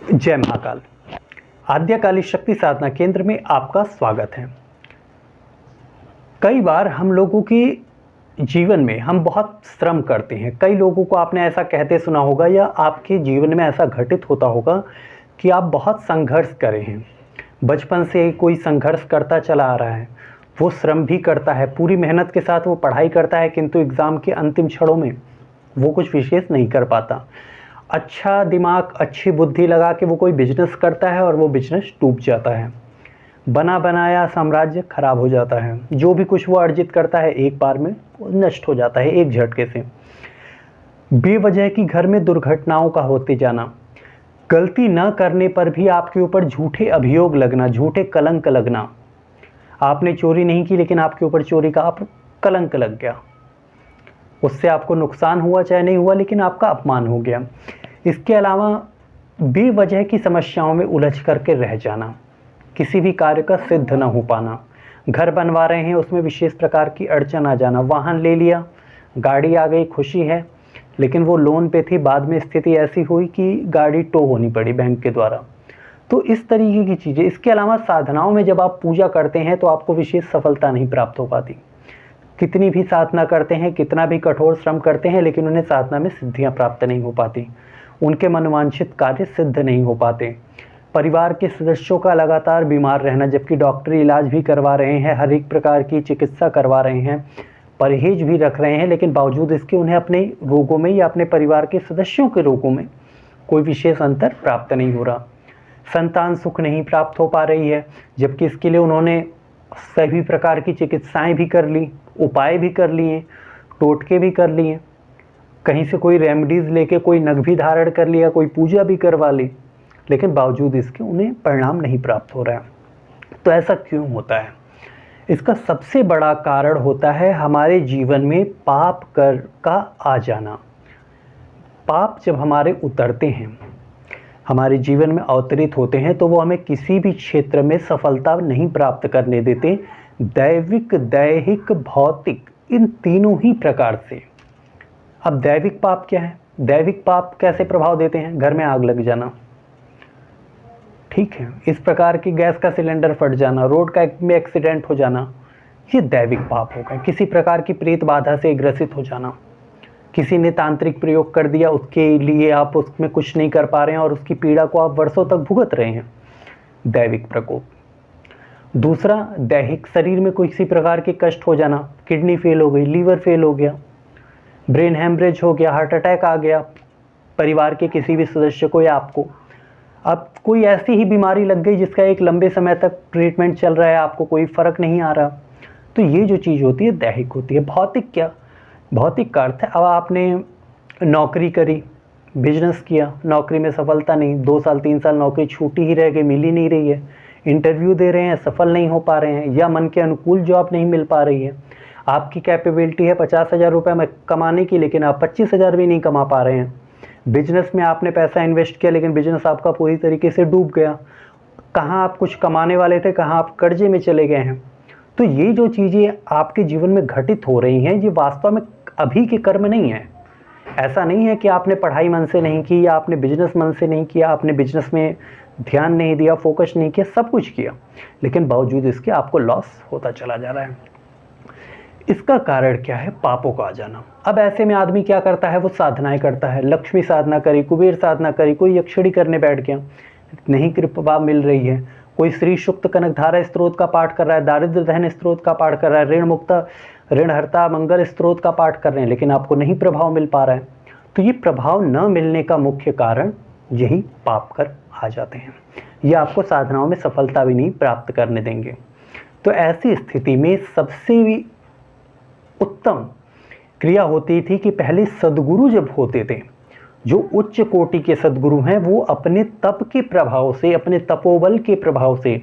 जय महाकाल। आद्यकाली शक्ति साधना केंद्र में आपका स्वागत है। कई बार हम लोगों के जीवन में हम बहुत श्रम करते हैं। कई लोगों को आपने ऐसा कहते सुना होगा या आपके जीवन में ऐसा घटित होता होगा कि आप बहुत संघर्ष करे हैं। बचपन से कोई संघर्ष करता चला आ रहा है, वो श्रम भी करता है, पूरी मेहनत के साथ वो पढ़ाई करता है, किंतु एग्ज़ाम के अंतिम क्षणों में वो कुछ विशेष नहीं कर पाता। अच्छा दिमाग, अच्छी बुद्धि लगा के वो कोई बिजनेस करता है और वो बिजनेस डूब जाता है। बना बनाया साम्राज्य खराब हो जाता है। जो भी कुछ वो अर्जित करता है एक बार में वो नष्ट हो जाता है, एक झटके से। बेवजह की घर में दुर्घटनाओं का होते जाना, गलती न करने पर भी आपके ऊपर झूठे अभियोग लगना, झूठे कलंक लगना। आपने चोरी नहीं की लेकिन आपके ऊपर चोरी का कलंक लग गया। उससे आपको नुकसान हुआ चाहे नहीं हुआ, लेकिन आपका अपमान हो गया। इसके अलावा बेवजह की समस्याओं में उलझ करके रह जाना, किसी भी कार्य का सिद्ध न हो पाना। घर बनवा रहे हैं, उसमें विशेष प्रकार की अड़चन आ जाना। वाहन ले लिया, गाड़ी आ गई, खुशी है, लेकिन वो लोन पे थी, बाद में स्थिति ऐसी हुई कि गाड़ी टो होनी पड़ी बैंक के द्वारा। तो इस तरीके की चीज़ें। इसके अलावा साधनाओं में जब आप पूजा करते हैं तो आपको विशेष सफलता नहीं प्राप्त हो पाती। कितनी भी साधना करते हैं, कितना भी कठोर श्रम करते हैं, लेकिन उन्हें साधना में सिद्धियां प्राप्त नहीं हो पाती। उनके मनोवांछित कार्य सिद्ध नहीं हो पाते। परिवार के सदस्यों का लगातार बीमार रहना, जबकि डॉक्टरी इलाज भी करवा रहे हैं, हर एक प्रकार की चिकित्सा करवा रहे हैं, परहेज भी रख रहे हैं, लेकिन बावजूद इसके उन्हें अपने रोगों में या अपने परिवार के सदस्यों के रोगों में कोई विशेष अंतर प्राप्त नहीं हो रहा। संतान सुख नहीं प्राप्त हो पा रही है, जबकि इसके लिए उन्होंने सभी प्रकार की चिकित्साएं भी कर ली, उपाय भी कर लिए, टोटके भी कर लिए, कहीं से कोई रेमेडीज़ लेके कोई नग भी धारण कर लिया, कोई पूजा भी करवा ली, लेकिन बावजूद इसके उन्हें परिणाम नहीं प्राप्त हो रहा है। तो ऐसा क्यों होता है? इसका सबसे बड़ा कारण होता है हमारे जीवन में पाप कर का आ जाना। पाप जब हमारे उतरते हैं, हमारे जीवन में अवतरित होते हैं, तो वो हमें किसी भी क्षेत्र में सफलता नहीं प्राप्त करने देते। दैविक, दैहिक, भौतिक, इन तीनों ही प्रकार से। अब दैविक पाप क्या है? दैविक पाप कैसे प्रभाव देते हैं? घर में आग लग जाना, ठीक है, इस प्रकार की गैस का सिलेंडर फट जाना, रोड का में एक्सीडेंट हो जाना, ये दैविक पाप हो गए। किसी प्रकार की प्रेत बाधा से ग्रसित हो जाना, किसी ने तांत्रिक प्रयोग कर दिया, उसके लिए आप उसमें कुछ नहीं कर पा रहे हैं और उसकी पीड़ा को आप वर्षों तक भुगत रहे हैं, दैविक प्रकोप। दूसरा, दैहिक, शरीर में कोई किसी प्रकार के कष्ट हो जाना, किडनी फेल हो गई, लीवर फेल हो गया, ब्रेन हैमरेज हो गया, हार्ट अटैक आ गया परिवार के किसी भी सदस्य को या आपको। अब कोई ऐसी ही बीमारी लग गई जिसका एक लंबे समय तक ट्रीटमेंट चल रहा है, आपको कोई फ़र्क नहीं आ रहा। तो ये जो चीज़ होती है दैहिक होती है। भौतिक क्या? भौतिक का अर्थ है अब आपने नौकरी करी, बिजनेस किया, नौकरी में सफलता नहीं, 2 साल 3 साल नौकरी छूटी ही रह गई, मिल ही नहीं रही है, इंटरव्यू दे रहे हैं, सफल नहीं हो पा रहे हैं, या मन के अनुकूल जॉब नहीं मिल पा रही है। आपकी कैपेबिलिटी है 50,000 रुपये में कमाने की, लेकिन आप 25,000 भी नहीं कमा पा रहे हैं। बिजनेस में आपने पैसा इन्वेस्ट किया, लेकिन बिजनेस आपका पूरी तरीके से डूब गया। कहाँ आप कुछ कमाने वाले थे, कहाँ आप कर्जे में चले गए हैं। तो ये जो चीज़ें आपके जीवन में घटित हो रही हैं, ये वास्तव में अभी के कर्म नहीं है। ऐसा नहीं है कि आपने पढ़ाई मन से नहीं की, या आपने बिजनेस मन से नहीं किया, आपने बिजनेस में ध्यान नहीं दिया, फोकस नहीं किया, सब कुछ किया, लेकिन बावजूद इसके आपको लॉस होता चला जा रहा है। इसका कारण क्या है? पापों का आ जाना। अब ऐसे में आदमी क्या करता है? वो साधनाएं करता है, लक्ष्मी साधना करी, कुबेर साधना करी, कोई यक्षिणी करने बैठ गया, नहीं कृपा मिल रही है, कोई श्री सुक्त कनकधारा स्त्रोत का पाठ कर रहा है, दारिद्र्य दहन स्त्रोत का पाठ कर रहा है, ऋण मुक्ता, ऋण हरता मंगल स्त्रोत का पाठ कर रहे हैं, लेकिन आपको नहीं प्रभाव मिल पा रहा है। तो ये प्रभाव न मिलने का मुख्य कारण यही पाप कर आ जाते हैं। ये आपको साधनाओं में सफलता भी नहीं प्राप्त करने देंगे। तो ऐसी स्थिति में सबसे भी उत्तम क्रिया होती थी कि पहले सद्गुरु जब होते थे, जो उच्च कोटि के सद्गुरु हैं, वो अपने तप के प्रभाव से, अपने तपोबल के प्रभाव से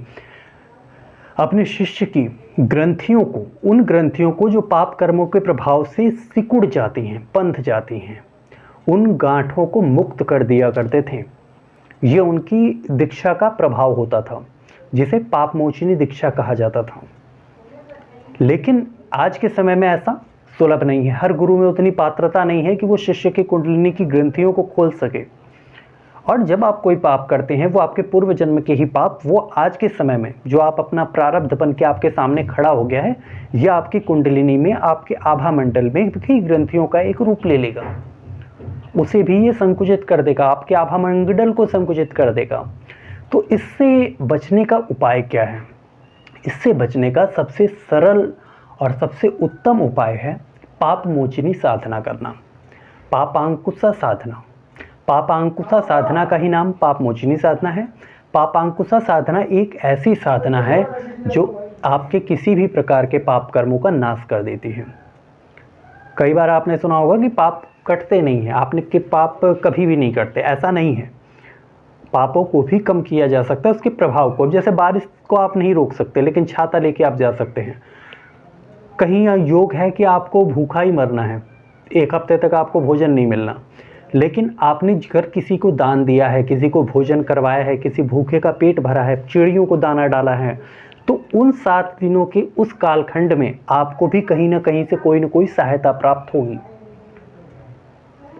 अपने शिष्य की ग्रंथियों को, उन ग्रंथियों को जो पाप कर्मों के प्रभाव से सिकुड़ जाती हैं, पंथ जाती हैं, उन गांठों को मुक्त कर दिया करते थे। ये उनकी दीक्षा का प्रभाव होता था, जिसे पाप मोचनी दीक्षा कहा जाता था। लेकिन आज के समय में ऐसा सुलभ नहीं है। हर गुरु में उतनी पात्रता नहीं है कि वो शिष्य की कुंडलिनी की ग्रंथियों को खोल सके और जब आप कोई पाप करते हैं वो आपके पूर्व जन्म के ही पाप वो आज के समय में जो आप अपना प्रारब्ध बन के आपके सामने खड़ा हो गया है, यह आपकी कुंडलिनी में, आपके आभा मंडल में भी ग्रंथियों का एक रूप ले लेगा, उसे भी ये संकुचित कर देगा, आपके आभा मंडल को संकुचित कर देगा। तो इससे बचने का उपाय क्या है? इससे बचने का सबसे सरल और सबसे उत्तम उपाय है पाप मोचिनी साधना करना, पापांकुशा साधना। पापांकुशा साधना का ही नाम पाप मोचिनी साधना है। पापांकुशा साधना एक ऐसी साधना है जो आपके किसी भी प्रकार के पाप कर्मों का नाश कर देती है। कई बार आपने सुना होगा कि पाप कटते नहीं हैं, आपने के पाप कभी भी नहीं कटते, ऐसा नहीं है। पापों को भी कम किया जा सकता है, उसके प्रभाव को। जैसे बारिश को आप नहीं रोक सकते, लेकिन छाता लेके आप जा सकते हैं। कहीं योग है कि आपको भूखा ही मरना है, 1 हफ्ते तक आपको भोजन नहीं मिलना, लेकिन आपने अगर किसी को दान दिया है, किसी को भोजन करवाया है, किसी भूखे का पेट भरा है, चिड़ियों को दाना डाला है, तो उन 7 दिनों के उस कालखंड में आपको भी कहीं ना कहीं से कोई ना कोई सहायता प्राप्त होगी।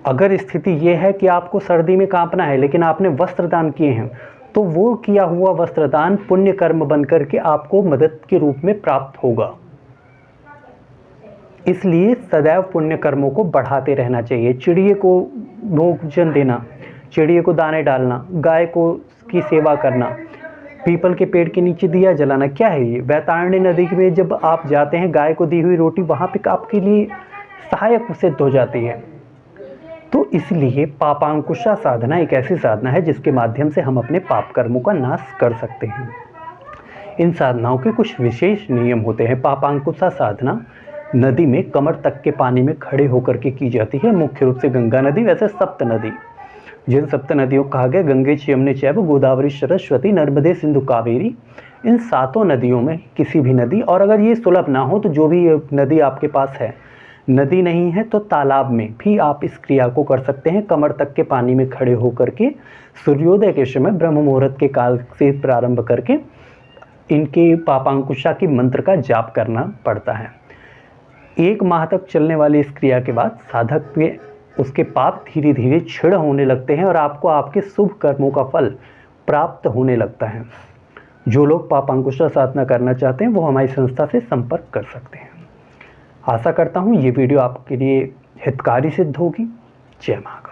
अगर स्थिति ये है कि आपको सर्दी में कांपना है लेकिन आपने वस्त्र दान किए हैं, तो वो किया हुआ वस्त्र दान पुण्य कर्म बन करके आपको मदद के रूप में प्राप्त होगा। इसलिए सदैव पुण्य कर्मों को बढ़ाते रहना चाहिए। चिड़िए को भोजन देना, चिड़िए को दाने डालना, गाय को की सेवा करना, पीपल के पेड़ के नीचे दिया जलाना, क्या है ये? वैतरणी नदी में जब आप जाते हैं, गाय को दी हुई रोटी वहाँ पे आपके लिए सहायक सिद्ध हो जाती है। तो इसलिए पापांकुशा साधना एक ऐसी साधना है जिसके माध्यम से हम अपने पाप कर्मों का नाश कर सकते हैं। इन साधनाओं के कुछ विशेष नियम होते हैं। पापांकुशा साधना नदी में कमर तक के पानी में खड़े होकर के की जाती है, मुख्य रूप से गंगा नदी, वैसे सप्त नदी, जिन सप्त नदियों को कहा गया गंगे च यमुने चैव गोदावरी सरस्वती नर्मदे सिंधु कावेरी, इन 7 नदियों में किसी भी नदी, और अगर ये सुलभ ना हो तो जो भी नदी आपके पास है, नदी नहीं है तो तालाब में भी आप इस क्रिया को कर सकते हैं। कमर तक के पानी में खड़े होकर के सूर्योदय के समय ब्रह्म मुहूर्त के काल से प्रारंभ करके इनके पापांकुशा की मंत्र का जाप करना पड़ता है। 1 माह तक चलने वाली इस क्रिया के बाद साधक के उसके पाप धीरे धीरे क्षीण होने लगते हैं और आपको आपके शुभ कर्मों का फल प्राप्त होने लगता है। जो लोग पापांकुशा साधना करना चाहते हैं वो हमारी संस्था से संपर्क कर सकते हैं। आशा करता हूँ ये वीडियो आपके लिए हितकारी सिद्ध होगी। जय महाकाल।